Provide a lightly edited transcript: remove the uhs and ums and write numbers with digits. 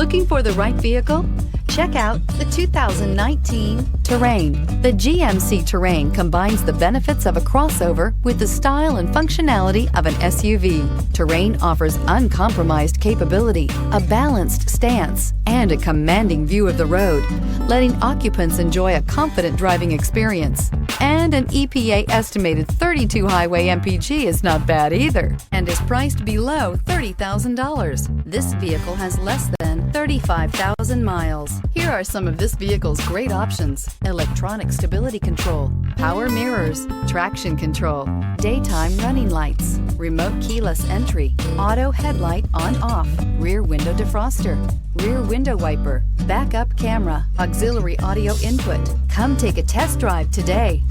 Looking for the right vehicle? Check out the 2019 Terrain. The GMC Terrain combines the benefits of a crossover with the style and functionality of an SUV. Terrain offers uncompromised capability, a balanced stance, and a commanding view of the road, letting occupants enjoy a confident driving experience. And an EPA estimated 32 highway MPG is not bad either, and is priced below $30,000. This vehicle has less than 35,000 miles. Here are some of this vehicle's great options: electronic stability control, power mirrors, traction control, daytime running lights, remote keyless entry, auto headlight on/off, rear window defroster, rear window wiper, backup camera, auxiliary audio input. Come take a test drive today.